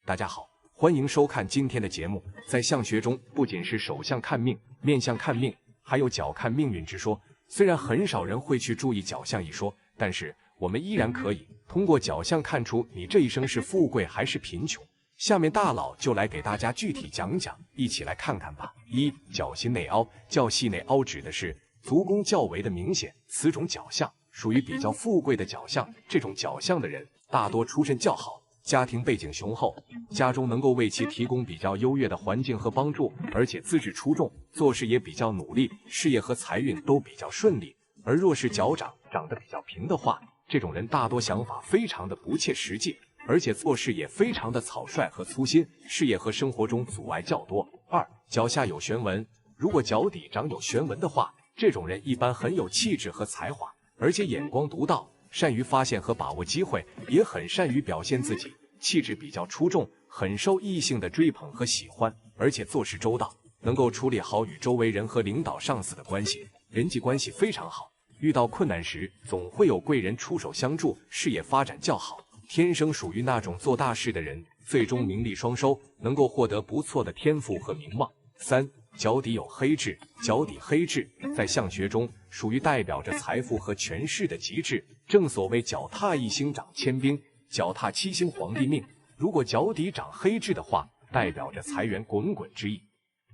大家好，欢迎收看今天的节目。在相学中，不仅是手相看命、面相看命，还有脚看命运之说。虽然很少人会去注意脚相一说，但是我们依然可以通过脚相看出你这一生是富贵还是贫穷。下面大佬就来给大家具体讲讲，一起来看看吧。一、脚心内凹，较细内凹指的是足弓较为的明显，此种脚相属于比较富贵的脚相。这种脚相的人大多出身较好，家庭背景雄厚，家中能够为其提供比较优越的环境和帮助，而且资质出众，做事也比较努力，事业和财运都比较顺利。而若是脚长得比较平的话，这种人大多想法非常的不切实际，而且做事也非常的草率和粗心，事业和生活中阻碍较多。二、脚下有旋纹，如果脚底长有旋纹的话，这种人一般很有气质和才华，而且眼光独到，善于发现和把握机会，也很善于表现自己，气质比较出众，很受异性的追捧和喜欢，而且做事周到，能够处理好与周围人和领导上司的关系，人际关系非常好，遇到困难时总会有贵人出手相助，事业发展较好，天生属于那种做大事的人，最终名利双收，能够获得不错的天赋和名望。三、脚底有黑痣，脚底黑痣在相学中属于代表着财富和权势的极致，正所谓脚踏一星长千兵，脚踏七星皇帝命。如果脚底长黑痣的话，代表着财源滚滚之意，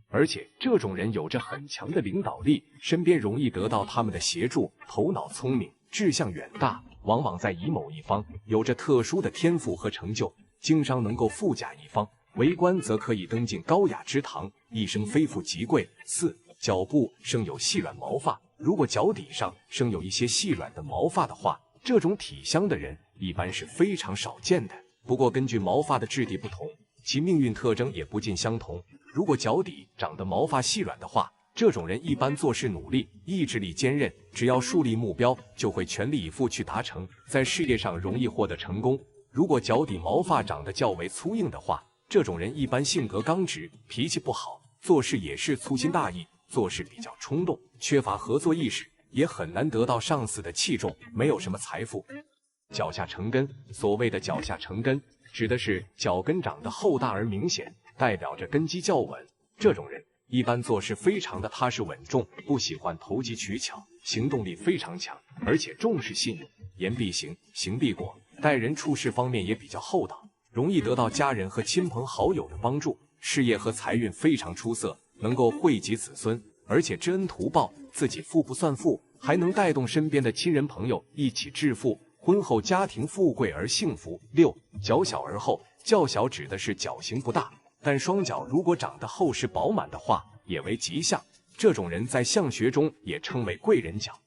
而且这种人有着很强的领导力，身边容易得到他们的协助，头脑聪明，志向远大，往往在乙某一方有着特殊的天赋和成就，经商能够富甲一方，为官则可以登进高雅之堂，一生非富即贵。四、脚部生有细软毛发，如果脚底上生有一些细软的毛发的话，这种体相的人一般是非常少见的。不过根据毛发的质地不同，其命运特征也不尽相同。如果脚底长得毛发细软的话，这种人一般做事努力，意志力坚韧，只要树立目标，就会全力以赴去达成，在事业上容易获得成功。如果脚底毛发长得较为粗硬的话，这种人一般性格刚直，脾气不好，做事也是粗心大意，做事比较冲动，缺乏合作意识，也很难得到上司的器重，没有什么财富。脚下成根，所谓的脚下成根，指的是脚跟长得厚大而明显，代表着根基较稳。这种人一般做事非常的踏实稳重，不喜欢投机取巧，行动力非常强，而且重视信用，言必行，行必果，待人处事方面也比较厚道，容易得到家人和亲朋好友的帮助，事业和财运非常出色，能够惠及子孙，而且知恩图报，自己富不算富，还能带动身边的亲人朋友一起致富，婚后家庭富贵而幸福。六、脚小而厚，较小指的是脚型不大，但双脚如果长得厚实饱满的话，也为吉相。这种人在相学中也称为贵人脚，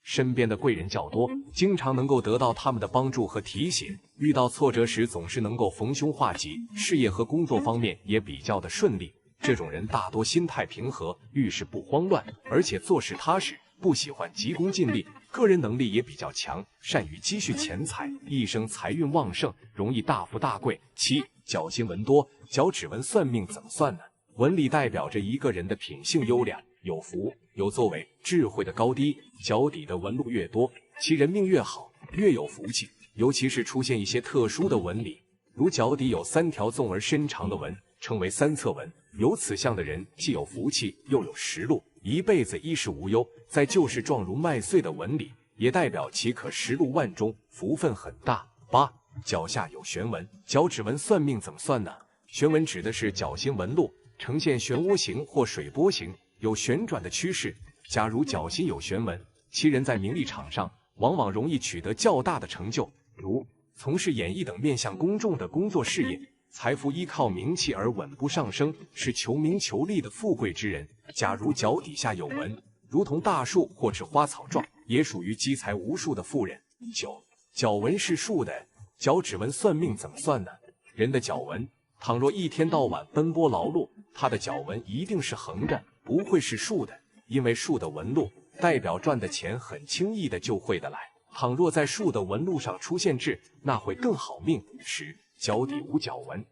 身边的贵人较多，经常能够得到他们的帮助和提携，遇到挫折时总是能够逢凶化吉，事业和工作方面也比较的顺利。这种人大多心态平和，遇事不慌乱，而且做事踏实，不喜欢急功近利，个人能力也比较强，善于积蓄钱财，一生财运旺盛，容易大富大贵。七、脚心纹多，脚趾纹算命怎么算呢？纹理代表着一个人的品性优良，有福，有作为，智慧的高低，脚底的纹路越多，其人命越好，越有福气。尤其是出现一些特殊的纹理，如脚底有3条纵而伸长的纹，称为三侧纹。有此相的人既有福气，又有实禄，一辈子衣食无忧。在就是状如麦穗的纹理，也代表其可实禄万中，福分很大。八、脚下有旋纹，脚趾纹算命怎么算呢？旋纹指的是脚心纹路呈现漩涡形或水波形，有旋转的趋势。假如脚心有旋纹，其人在名利场上往往容易取得较大的成就，如从事演艺等面向公众的工作事业，财富依靠名气而稳步上升，是求名求利的富贵之人。假如脚底下有纹，如同大树或是花草状，也属于积财无数的富人。九、脚纹是竖的，脚趾纹算命怎么算呢？人的脚纹倘若一天到晚奔波劳碌，他的脚纹一定是横的，不会是竖的，因为竖的纹路代表赚的钱很轻易的就会得来，倘若在竖的纹路上出现痣，那会更好命。十、脚底无脚纹，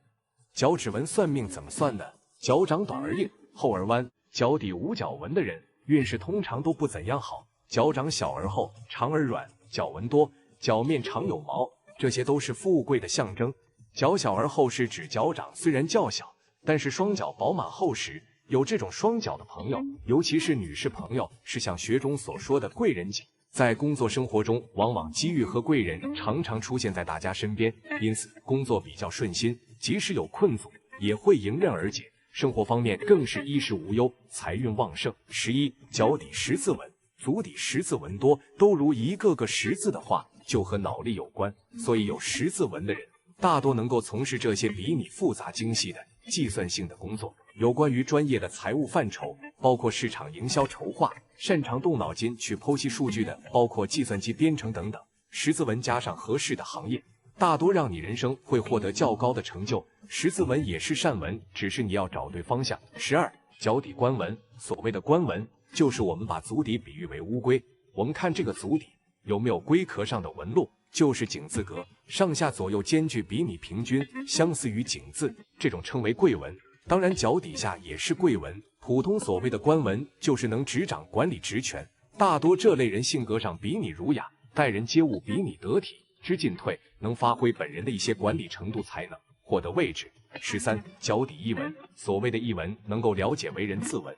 脚趾纹算命怎么算呢？脚长短而硬，厚而弯，脚底无脚纹的人运势通常都不怎样好。脚长小而厚，长而软，脚纹多，脚面常有毛，这些都是富贵的象征。脚小而厚实指脚掌虽然较小，但是双脚饱满厚实。有这种双脚的朋友，尤其是女士朋友，是像学中所说的贵人景。在工作生活中，往往机遇和贵人常常出现在大家身边，因此工作比较顺心，即使有困阻，也会迎刃而解。生活方面更是衣食无忧，财运旺盛。11，脚底十字纹，足底十字纹多，都如一个个十字的话，就和脑力有关。所以有十字纹的人，大多能够从事这些比你复杂精细的计算性的工作。有关于专业的财务范畴，包括市场营销筹划，擅长动脑筋去剖析数据的，包括计算机编程等等。十字纹加上合适的行业，大多让你人生会获得较高的成就。十字纹也是善纹，只是你要找对方向。12，脚底关纹。所谓的关纹，就是我们把足底比喻为乌龟。我们看这个足底有没有龟壳上的纹路，就是井字格，上下左右间距比拟平均，相似于井字，这种称为贵纹。当然脚底下也是贵纹。普通所谓的官纹，就是能执掌管理职权。大多这类人性格上比你儒雅，待人接物比你得体，知进退，能发挥本人的一些管理程度才能获得位置。13，脚底一纹。所谓的一纹，能够了解为人字纹。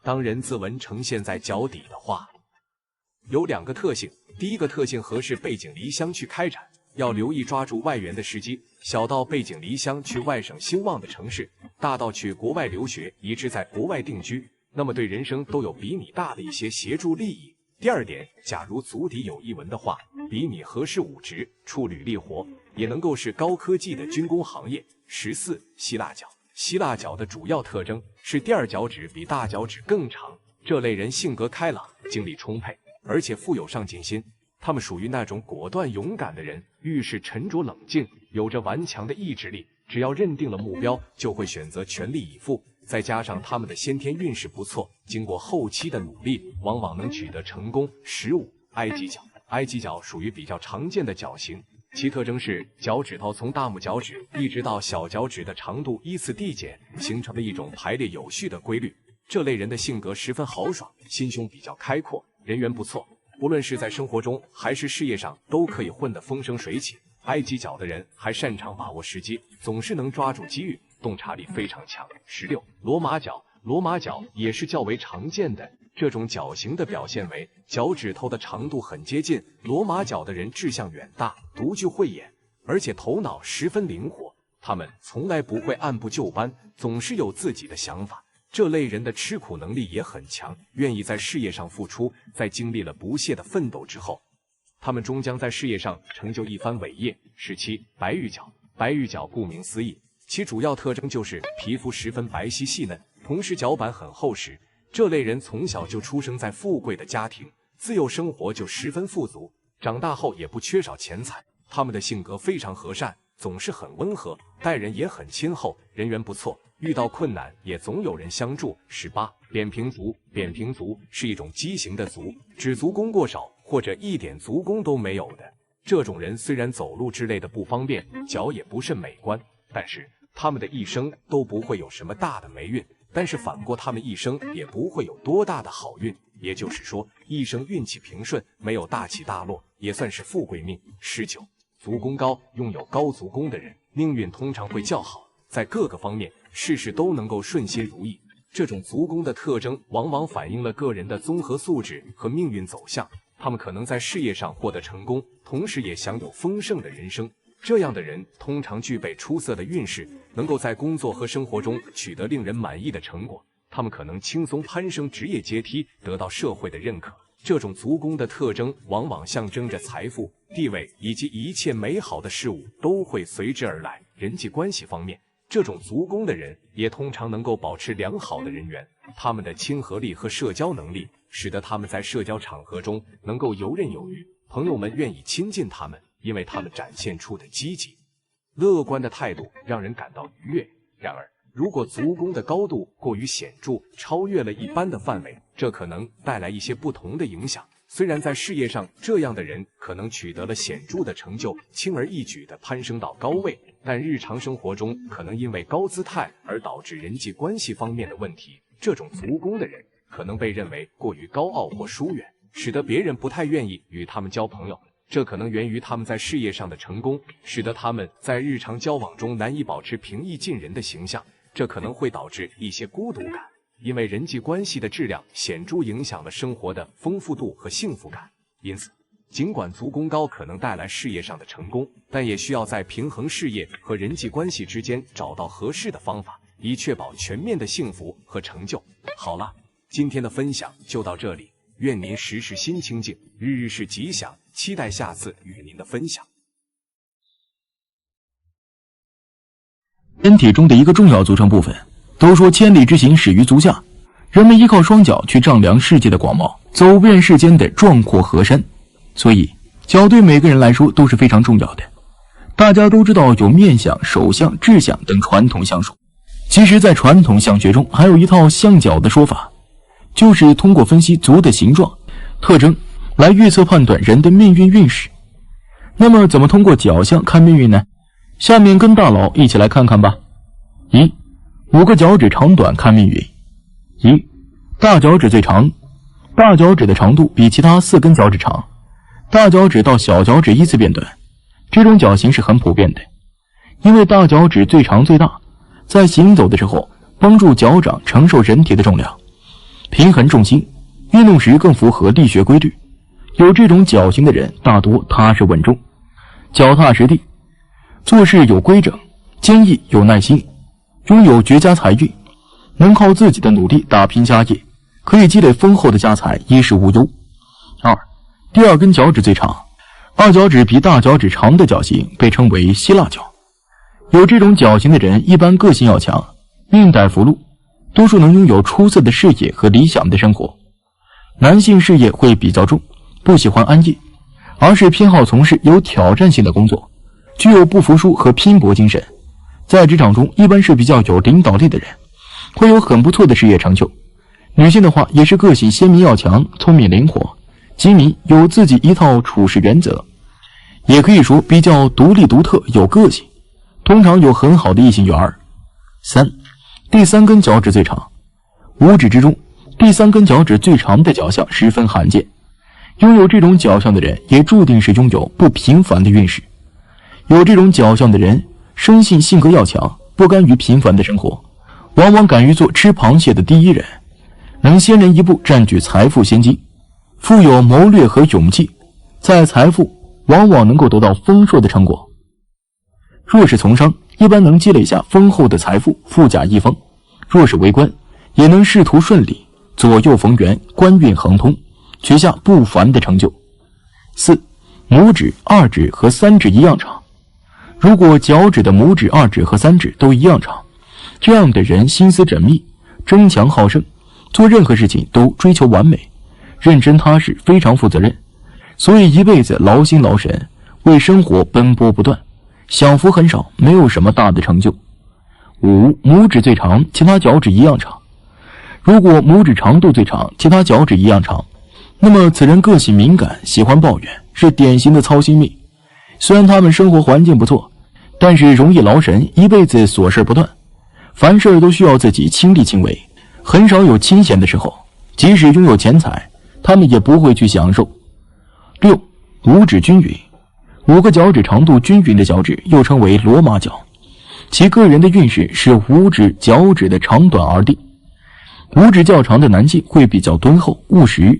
当人字纹呈现在脚底的话，有2个特性。第一个特性，合适背井离乡去开展，要留意抓住外援的时机，小到背井离乡去外省兴旺的城市，大到去国外留学，以致在国外定居，那么对人生都有比你大的一些协助利益。第2点，假如足底有一纹的话，比你合适武职，处履历活，也能够是高科技的军工行业。14，希腊脚。希腊脚的主要特征是第2脚趾比大脚趾更长，这类人性格开朗，精力充沛，而且富有上进心。他们属于那种果断勇敢的人，遇事沉着冷静，有着顽强的意志力，只要认定了目标，就会选择全力以赴。再加上他们的先天运势不错，经过后期的努力，往往能取得成功。15，埃及脚。埃及脚属于比较常见的脚型，其特征是脚趾头从大拇脚趾一直到小脚趾的长度依次递减，形成了一种排列有序的规律。这类人的性格十分豪爽，心胸比较开阔，人缘不错，无论是在生活中还是事业上，都可以混得风生水起。埃及脚的人还擅长把握时机，总是能抓住机遇，洞察力非常强。16，罗马脚。罗马脚也是较为常见的，这种脚型的表现为脚趾头的长度很接近。罗马脚的人志向远大，独具慧眼，而且头脑十分灵活，他们从来不会按部就班，总是有自己的想法。这类人的吃苦能力也很强，愿意在事业上付出，在经历了不懈的奋斗之后，他们终将在事业上成就一番伟业。17，白玉脚。白玉脚顾名思义，其主要特征就是皮肤十分白皙细嫩，同时脚板很厚实。这类人从小就出生在富贵的家庭，自幼生活就十分富足，长大后也不缺少钱财。他们的性格非常和善，总是很温和，待人也很亲厚，人缘不错，遇到困难也总有人相助。18，扁平足。扁平足是一种畸形的足，指足弓过少或者一点足弓都没有的。这种人虽然走路之类的不方便，脚也不甚美观，但是他们的一生都不会有什么大的霉运，但是反过他们一生也不会有多大的好运，也就是说一生运气平顺，没有大起大落，也算是富贵命。19，足弓高。拥有高足弓的人命运通常会较好，在各个方面事事都能够顺心如意。这种足弓的特征往往反映了个人的综合素质和命运走向，他们可能在事业上获得成功，同时也享有丰盛的人生。这样的人通常具备出色的运势，能够在工作和生活中取得令人满意的成果，他们可能轻松攀升职业阶梯，得到社会的认可。这种足弓的特征往往象征着财富、地位以及一切美好的事物都会随之而来。人际关系方面，这种足弓的人也通常能够保持良好的人缘，他们的亲和力和社交能力使得他们在社交场合中能够游刃有余，朋友们愿意亲近他们，因为他们展现出的积极、乐观的态度让人感到愉悦。然而，如果足弓的高度过于显著，超越了一般的范围，这可能带来一些不同的影响。虽然在事业上，这样的人可能取得了显著的成就，轻而易举地攀升到高位，但日常生活中可能因为高姿态而导致人际关系方面的问题。这种足弓的人可能被认为过于高傲或疏远，使得别人不太愿意与他们交朋友。这可能源于他们在事业上的成功，使得他们在日常交往中难以保持平易近人的形象，这可能会导致一些孤独感，因为人际关系的质量显著影响了生活的丰富度和幸福感。因此，尽管足功高可能带来事业上的成功，但也需要在平衡事业和人际关系之间找到合适的方法，以确保全面的幸福和成就。好了，今天的分享就到这里，愿您时时心清静，日日是吉祥，期待下次与您的分享。身体中的一个重要组成部分，都说千里之行始于足下，人们依靠双脚去丈量世界的广袤，走遍世间的壮阔河山，所以脚对每个人来说都是非常重要的。大家都知道有面相、手相、指相等传统相术，其实在传统相学中还有一套相脚的说法，就是通过分析足的形状、特征来预测判断人的命运运势。那么怎么通过脚相看命运呢？下面跟大佬一起来看看吧。1. 5个脚趾长短看命运。1. 大脚趾最长，大脚趾的长度比其他4根脚趾长，大脚趾到小脚趾依次变短，这种脚型是很普遍的。因为大脚趾最长最大，在行走的时候帮助脚掌承受人体的重量，平衡重心，运动时更符合力学规律。有这种脚型的人大多踏实稳重，脚踏实地，做事有规整，坚毅有耐心，拥有绝佳财运，能靠自己的努力打拼家业，可以积累丰厚的家财，衣食无忧。2. 第2根脚趾最长，二脚趾比大脚趾长的脚型被称为希腊脚。有这种脚型的人一般个性要强，命带福禄，多数能拥有出色的事业和理想的生活。男性事业会比较重，不喜欢安逸，而是偏好从事有挑战性的工作，具有不服输和拼搏精神。在职场中一般是比较有领导力的人，会有很不错的事业成就。女性的话也是个性鲜明要强，聪明灵活，机敏，有自己一套处事原则，也可以说比较独立独特，有个性，通常有很好的异性缘。3. 第3根脚趾最长，五指之中第3根脚趾最长的脚相十分罕见，拥有这种脚相的人也注定是拥有不平凡的运势。有这种脚相的人生性格要强，不甘于平凡的生活，往往敢于做吃螃蟹的第一人，能先人一步占据财富先机，富有谋略和勇气，在财富往往能够得到丰硕的成果。若是从商，一般能积累下丰厚的财富，富甲一方；若是为官，也能仕途顺利，左右逢源，官运亨通，取下不凡的成就。4. 拇指、二指和三指一样长。如果脚趾的拇指、二指和三指都一样长，这样的人心思缜密，争强好胜，做任何事情都追求完美，认真踏实，非常负责任，所以一辈子劳心劳神，为生活奔波不断，享福很少，没有什么大的成就。5. 拇指最长，其他脚趾一样长。如果拇指长度最长，其他脚趾一样长，那么此人个性敏感，喜欢抱怨，是典型的操心命。虽然他们生活环境不错，但是容易劳神，一辈子琐事不断，凡事都需要自己亲力亲为，很少有清闲的时候。即使拥有钱财，他们也不会去享受。6. 五指均匀，五个脚趾长度均匀的脚趾又称为罗马脚，其个人的运势是五指脚趾的长短而定。五指较长的男性会比较敦厚务实，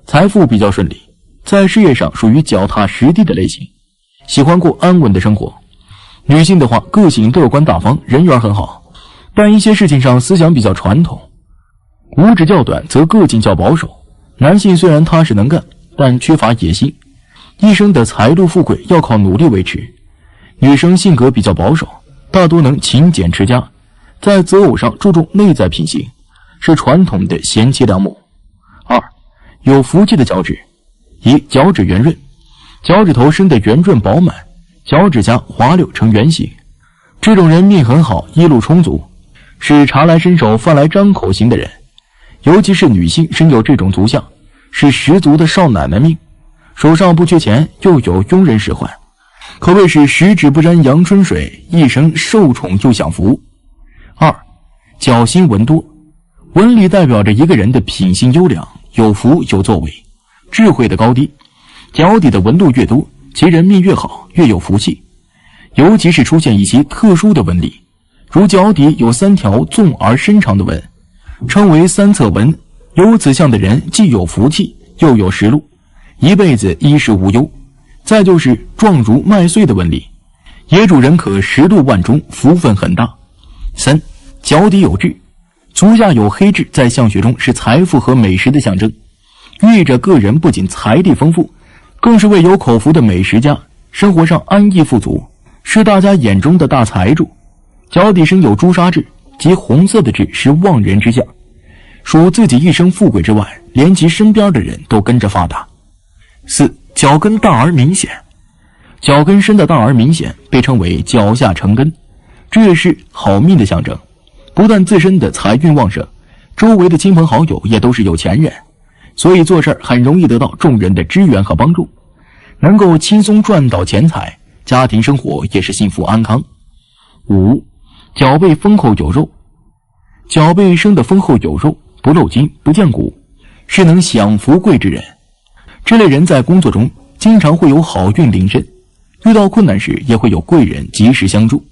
财富比较顺利，在事业上属于脚踏实地的类型，喜欢过安稳的生活。女性的话，个性乐观大方，人缘很好，但一些事情上思想比较传统。五指较短则个性较保守，男性虽然踏实能干，但缺乏野心，一生的财路富贵要靠努力维持。女生性格比较保守，大多能勤俭持家，在择偶上注重内在品行，是传统的贤妻良母。2. 有福气的脚趾。1. 脚趾圆润，脚趾头生得圆润饱满，脚趾甲滑溜成圆形，这种人命很好，衣禄充足，是茶来伸手饭来张口型的人。尤其是女性身有这种足相，是十足的少奶奶命，手上不缺钱，又有庸人使唤，可谓是十指不沾阳春水，一生受宠又享福。2. 脚心纹多，纹理代表着一个人的品性优良，有福有作为，智慧的高低，脚底的纹路越多，其人命越好，越有福气。尤其是出现一些特殊的纹理，如脚底有3条纵而伸长的纹，称为3侧纹。有此象的人既有福气，又有食禄，一辈子衣食无忧。再就是状如麦穗的纹理，野主人可10度万中，福分很大。3. 脚底有痣，足下有黑痣，在相学中是财富和美食的象征，寓意着个人不仅财力丰富，更是位有口福的美食家，生活上安逸富足，是大家眼中的大财主。脚底生有朱砂痣，即红色的痣是旺人之象，属自己一生富贵之外，连其身边的人都跟着发达。4. 脚跟大而明显，脚跟伸的大而明显，被称为脚下成根，这也是好命的象征。不但自身的财运旺盛，周围的亲朋好友也都是有钱人，所以做事很容易得到众人的支援和帮助，能够轻松赚到钱财，家庭生活也是幸福安康。5. 脚背丰厚有肉，脚背生的丰厚有肉，不露筋不见骨，是能享福贵之人。这类人在工作中经常会有好运临身，遇到困难时也会有贵人及时相助，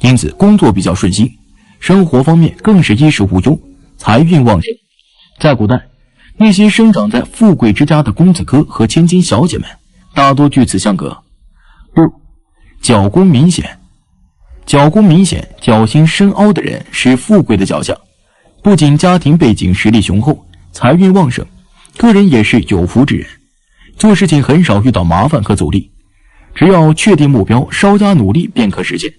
因此工作比较顺心，生活方面更是衣食无忧，财运旺盛。在古代，那些生长在富贵之家的公子哥和千金小姐们大多具此相格。6. 脚弓明显，脚弓明显，脚心深凹的人是富贵的脚象，不仅家庭背景实力雄厚，财运旺盛，个人也是有福之人，做事情很少遇到麻烦和阻力，只要确定目标，稍加努力便可实现，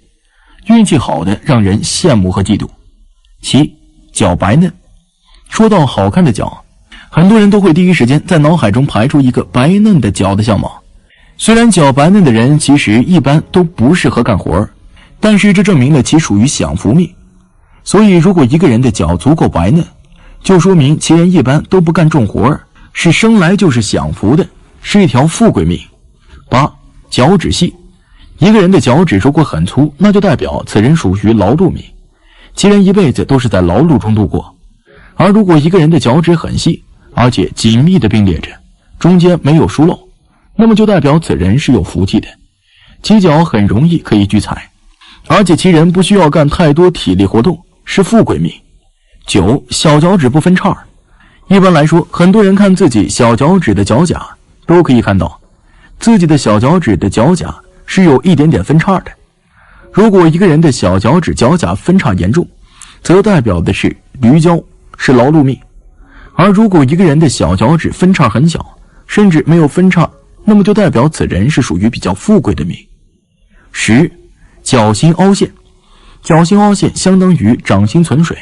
运气好的让人羡慕和嫉妒。7. 脚白嫩，说到好看的脚，很多人都会第一时间在脑海中排出一个白嫩的脚的相貌。虽然脚白嫩的人其实一般都不适合干活，但是这证明了其属于享福命。所以如果一个人的脚足够白嫩，就说明其人一般都不干重活，是生来就是享福的，是一条富贵命。8. 脚趾细，一个人的脚趾如果很粗，那就代表此人属于劳碌命，其人一辈子都是在劳碌中度过。而如果一个人的脚趾很细，而且紧密地并列着，中间没有疏漏，那么就代表此人是有福气的，其脚很容易可以聚财，而且其人不需要干太多体力活动，是富贵命。9. 小脚趾不分叉，一般来说，很多人看自己小脚趾的脚甲，都可以看到自己的小脚趾的脚甲是有一点点分叉的。如果一个人的小脚趾脚甲分叉严重，则代表的是驴脚，是劳碌命。而如果一个人的小脚趾分叉很小，甚至没有分叉，那么就代表此人是属于比较富贵的命。10. 脚心凹陷，脚心凹陷相当于掌心存水，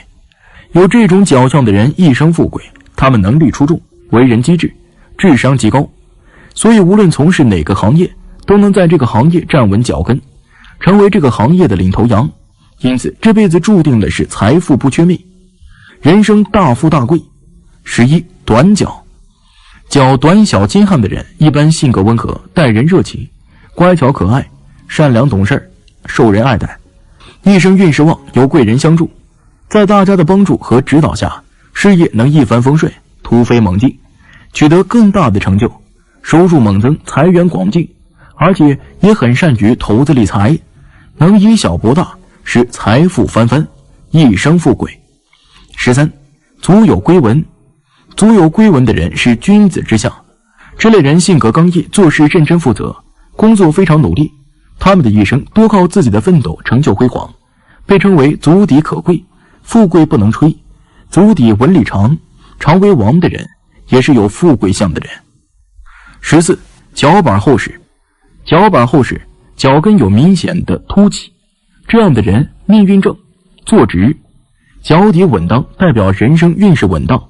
有这种脚相的人一生富贵，他们能力出众，为人机智，智商极高，所以无论从事哪个行业，都能在这个行业站稳脚跟，成为这个行业的领头羊，因此这辈子注定了是财富不缺命，人生大富大贵。11. 短脚，脚短小精悍的人一般性格温和，待人热情，乖巧可爱，善良懂事，受人爱戴，一生运势旺，有贵人相助，在大家的帮助和指导下，事业能一帆风顺，突飞猛进，取得更大的成就，收入猛增，财源广进，而且也很善于投资理财，能以小博大，使财富翻番，一生富贵。13. 足有龟纹，足有龟纹的人是君子之相，这类人性格刚毅，做事认真负责，工作非常努力，他们的一生多靠自己的奋斗成就辉煌，被称为足底可贵，富贵不能吹。足底纹理长，常为王的人，也是有富贵相的人。14. 脚板厚实，脚板厚实，脚跟有明显的凸起，这样的人命运正，坐直，脚底稳当，代表人生运势稳当，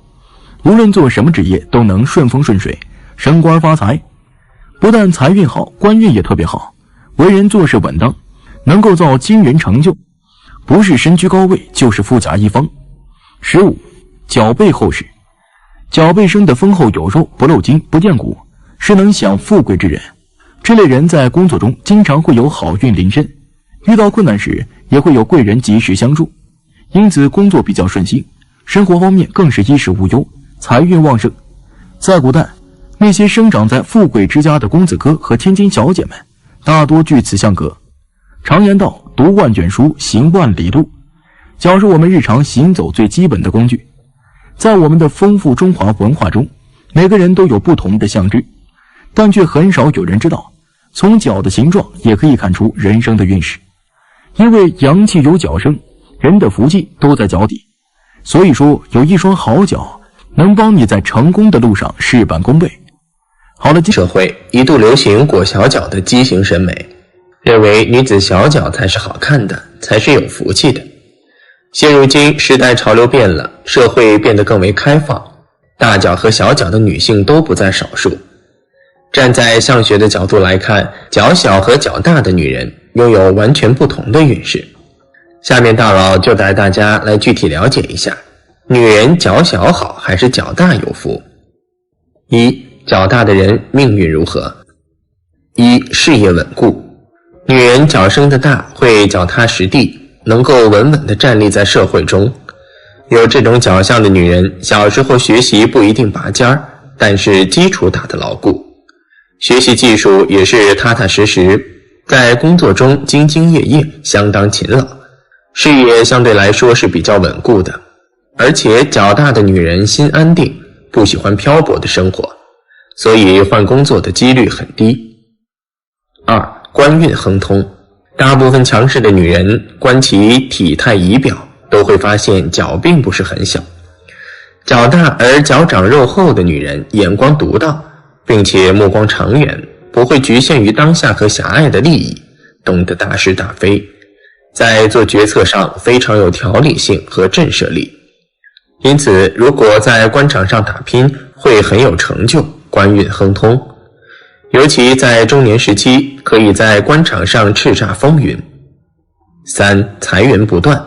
无论做什么职业都能顺风顺水，升官发财。不但财运好，官运也特别好，为人做事稳当，能够造惊人成就，不是身居高位，就是富甲一方。15. 脚背厚实，脚背生的丰厚有肉，不露筋不见骨，是能享富贵之人。这类人在工作中经常会有好运临身，遇到困难时也会有贵人及时相助，因此工作比较顺心，生活方面更是衣食无忧，财运旺盛。在古代，那些生长在富贵之家的公子哥和千金小姐们，大多据此相隔。常言道，读万卷书，行万里路。脚是我们日常行走最基本的工具。在我们的丰富中华文化中，每个人都有不同的相知，但却很少有人知道，从脚的形状也可以看出人生的运势。因为阳气有脚生，人的福气都在脚底，所以说有一双好脚能帮你在成功的路上事半功倍。好了，社会一度流行裹小脚的畸形审美，认为女子小脚才是好看的，才是有福气的。现如今时代潮流变了，社会变得更为开放，大脚和小脚的女性都不在少数。站在相学的角度来看，脚小和脚大的女人拥有完全不同的运势。下面大佬就带大家来具体了解一下，女人脚小好还是脚大有福。一、脚大的人命运如何？一、事业稳固。女人脚生的大，会脚踏实地，能够稳稳地站立在社会中。有这种脚相的女人，小时候学习不一定拔尖儿，但是基础打得牢固，学习技术也是踏踏实实，在工作中兢兢业业，相当勤劳，事业相对来说是比较稳固的。而且脚大的女人心安定，不喜欢漂泊的生活，所以换工作的几率很低。二、官运亨通。大部分强势的女人观其体态仪表，都会发现脚并不是很小。脚大而脚长肉厚的女人眼光独到，并且目光长远，不会局限于当下和狭隘的利益，懂得大是大非，在做决策上非常有条理性和震慑力。因此如果在官场上打拼，会很有成就，官运亨通。尤其在中年时期，可以在官场上叱咤风云。三、财源不断。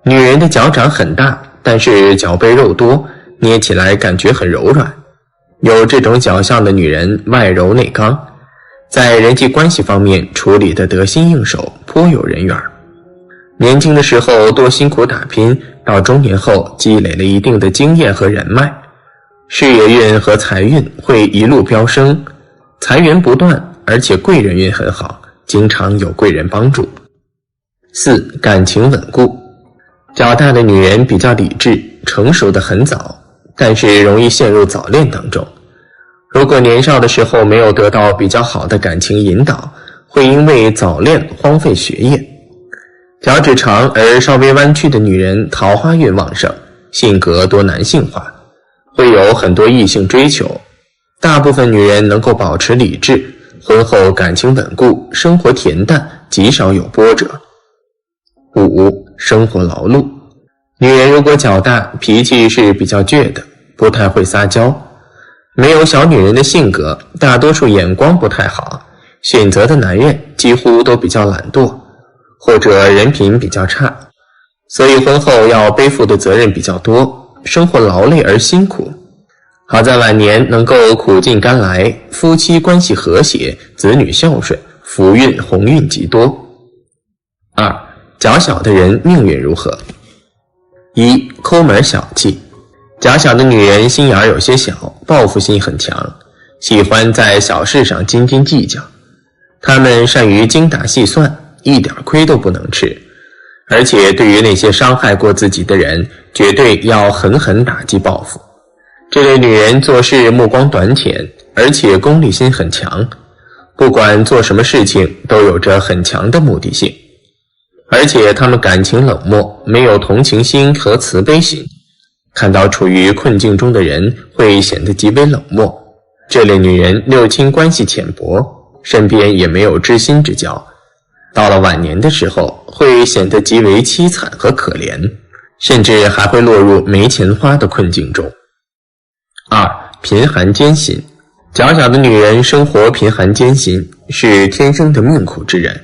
女人的脚掌很大，但是脚背肉多，捏起来感觉很柔软。有这种脚相的女人外柔内刚，在人际关系方面处理得得心应手，颇有人缘。年轻的时候多辛苦打拼，到中年后积累了一定的经验和人脉，事业运和财运会一路飙升，财源不断，而且贵人运很好，经常有贵人帮助。四、感情稳固。脚大的女人比较理智，成熟得很早，但是容易陷入早恋当中。如果年少的时候没有得到比较好的感情引导，会因为早恋荒废学业。脚趾长而稍微弯曲的女人桃花运旺盛，性格多男性化，会有很多异性追求。大部分女人能够保持理智，婚后感情稳固，生活恬淡，极少有波折。五、生活劳碌。女人如果脚大，脾气是比较倔的，不太会撒娇，没有小女人的性格，大多数眼光不太好，选择的男人几乎都比较懒惰，或者人品比较差，所以婚后要背负的责任比较多，生活劳累而辛苦。好在晚年能够苦尽甘来，夫妻关系和谐，子女孝顺，福运鸿运极多。二、脚小的人命运如何？一、抠门小气。脚小的女人心眼有些小，报复心很强，喜欢在小事上斤斤计较。她们善于精打细算，一点亏都不能吃，而且对于那些伤害过自己的人，绝对要狠狠打击报复。这类女人做事目光短浅，而且功利心很强，不管做什么事情都有着很强的目的性，而且她们感情冷漠，没有同情心和慈悲心，看到处于困境中的人会显得极为冷漠。这类女人六亲关系浅薄，身边也没有知心之交，到了晚年的时候会显得极为凄惨和可怜，甚至还会落入没钱花的困境中。二、贫寒艰辛。脚小的女人生活贫寒艰辛，是天生的命苦之人，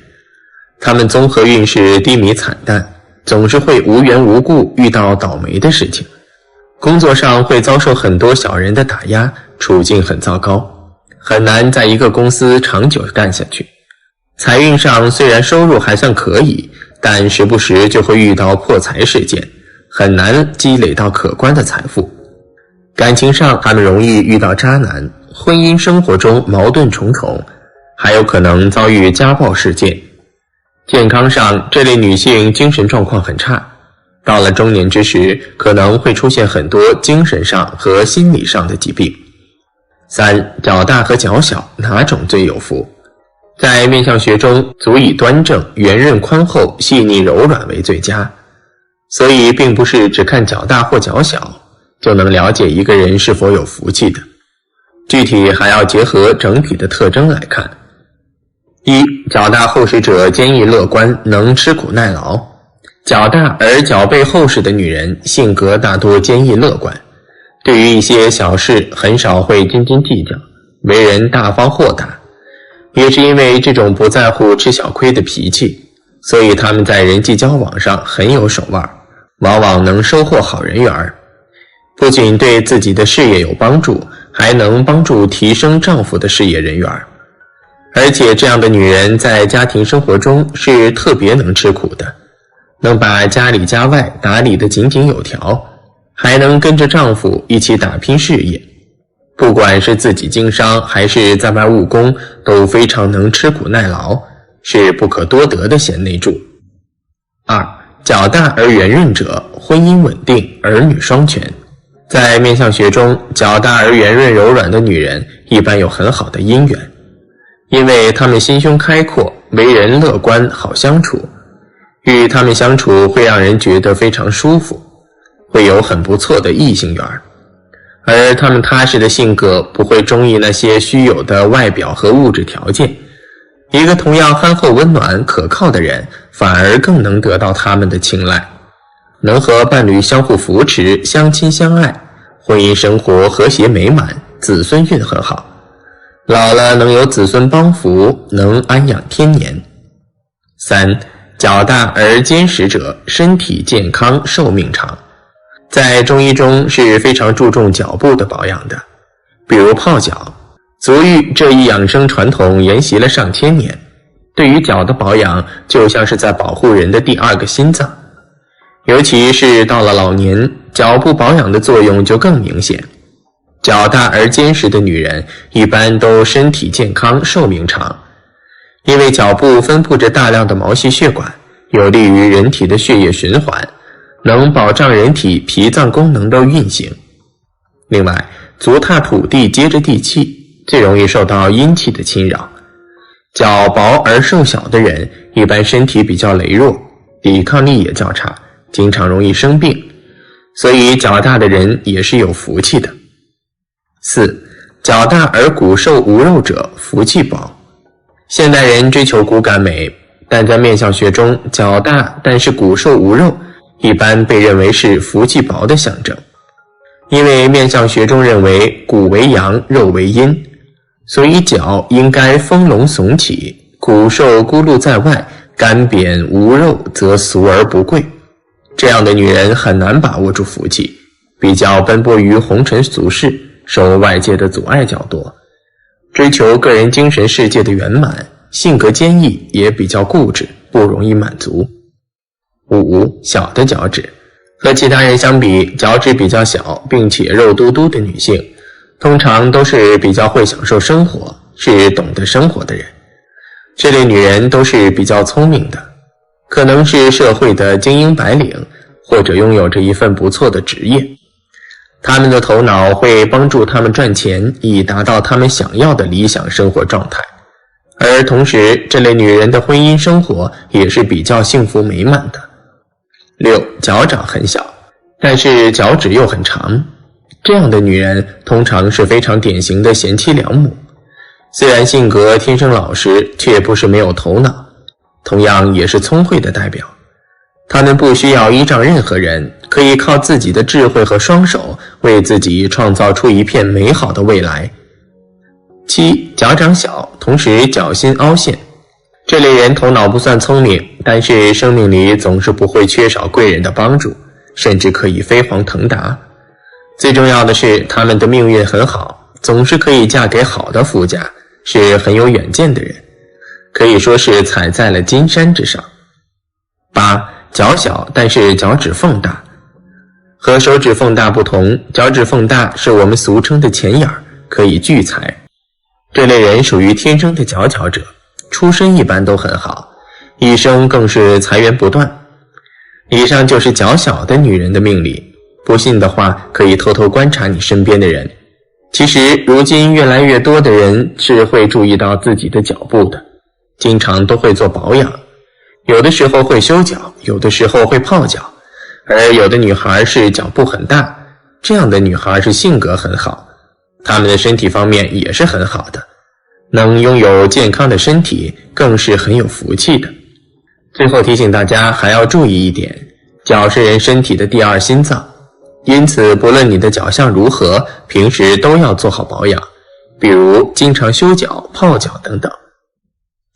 她们综合运势低迷惨淡，总是会无缘无故遇到倒霉的事情，工作上会遭受很多小人的打压，处境很糟糕，很难在一个公司长久干下去。财运上虽然收入还算可以，但时不时就会遇到破财事件，很难积累到可观的财富。感情上他们容易遇到渣男，婚姻生活中矛盾重重，还有可能遭遇家暴事件。健康上，这类女性精神状况很差，到了中年之时，可能会出现很多精神上和心理上的疾病。3. 脚大和脚小，哪种最有福？在面相学中，足以端正、圆润宽厚、细腻柔软为最佳，所以并不是只看脚大或脚小就能了解一个人是否有福气的，具体还要结合整体的特征来看。1. 脚大厚实者坚毅乐观，能吃苦耐劳。脚大而脚背厚实的女人，性格大多坚毅乐观，对于一些小事很少会斤斤计较，为人大方豁达。也是因为这种不在乎吃小亏的脾气，所以他们在人际交往上很有手腕，往往能收获好人缘，不仅对自己的事业有帮助，还能帮助提升丈夫的事业人缘。而且这样的女人在家庭生活中是特别能吃苦的，能把家里家外打理得井井有条，还能跟着丈夫一起打拼事业。不管是自己经商还是在外务工，都非常能吃苦耐劳，是不可多得的贤内助。2. 脚大而圆润者，婚姻稳定，儿女双全。在面相学中，脚大而圆润柔软的女人一般有很好的姻缘，因为她们心胸开阔，为人乐观，好相处，与她们相处会让人觉得非常舒服，会有很不错的异性缘。而他们踏实的性格不会中意那些虚有的外表和物质条件，一个同样憨厚温暖可靠的人反而更能得到他们的青睐，能和伴侣相互扶持，相亲相爱，婚姻生活和谐美满，子孙运很好，老了能有子孙帮扶，能安养天年。3. 脚大而坚实者，身体健康，寿命长。在中医中是非常注重脚部的保养的，比如泡脚。足浴这一养生传统沿袭了上千年，对于脚的保养就像是在保护人的第二个心脏，尤其是到了老年，脚部保养的作用就更明显。脚大而坚实的女人一般都身体健康，寿命长，因为脚部分布着大量的毛细血管，有利于人体的血液循环，能保障人体脾脏功能的运行。另外，足踏土地接着地气，最容易受到阴气的侵扰。脚薄而瘦小的人一般身体比较羸弱，抵抗力也较差，经常容易生病，所以脚大的人也是有福气的。4. 脚大而骨瘦无肉者，福气薄。现代人追求骨感美，但在面相学中，脚大但是骨瘦无肉一般被认为是福气薄的象征，因为面相学中认为骨为阳，肉为阴，所以脚应该丰隆耸起，骨瘦孤露在外，干瘪无肉，则俗而不贵。这样的女人很难把握住福气，比较奔波于红尘俗事，受外界的阻碍较多，追求个人精神世界的圆满，性格坚毅，也比较固执，不容易满足。5. 小的脚趾。和其他人相比，脚趾比较小并且肉嘟嘟的女性，通常都是比较会享受生活，是懂得生活的人。这类女人都是比较聪明的，可能是社会的精英白领，或者拥有着一份不错的职业。她们的头脑会帮助她们赚钱，以达到她们想要的理想生活状态。而同时，这类女人的婚姻生活也是比较幸福美满的。6. 脚掌很小，但是脚趾又很长。这样的女人通常是非常典型的贤妻良母，虽然性格天生老实，却不是没有头脑，同样也是聪慧的代表。她们不需要依仗任何人，可以靠自己的智慧和双手为自己创造出一片美好的未来。7. 脚掌小，同时脚心凹陷。这类人头脑不算聪明，但是生命里总是不会缺少贵人的帮助，甚至可以飞黄腾达。最重要的是，他们的命运很好，总是可以嫁给好的夫家，是很有远见的人，可以说是踩在了金山之上。8. 脚小，但是脚趾缝大。和手指缝大不同，脚趾缝大是我们俗称的钱眼儿，可以聚财。这类人属于天生的佼佼者，出身一般都很好，一生更是财源不断。以上就是脚小的女人的命理，不信的话可以偷偷观察你身边的人。其实如今越来越多的人是会注意到自己的脚步的，经常都会做保养，有的时候会修脚，有的时候会泡脚，而有的女孩是脚步很大，这样的女孩是性格很好，她们的身体方面也是很好的，能拥有健康的身体更是很有福气的。最后提醒大家还要注意一点，脚是人身体的第二心脏，因此不论你的脚相如何，平时都要做好保养，比如经常修脚、泡脚等等。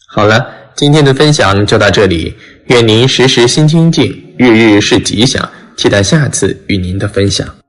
好了，今天的分享就到这里，愿您时时心清静，日日是吉祥，期待下次与您的分享。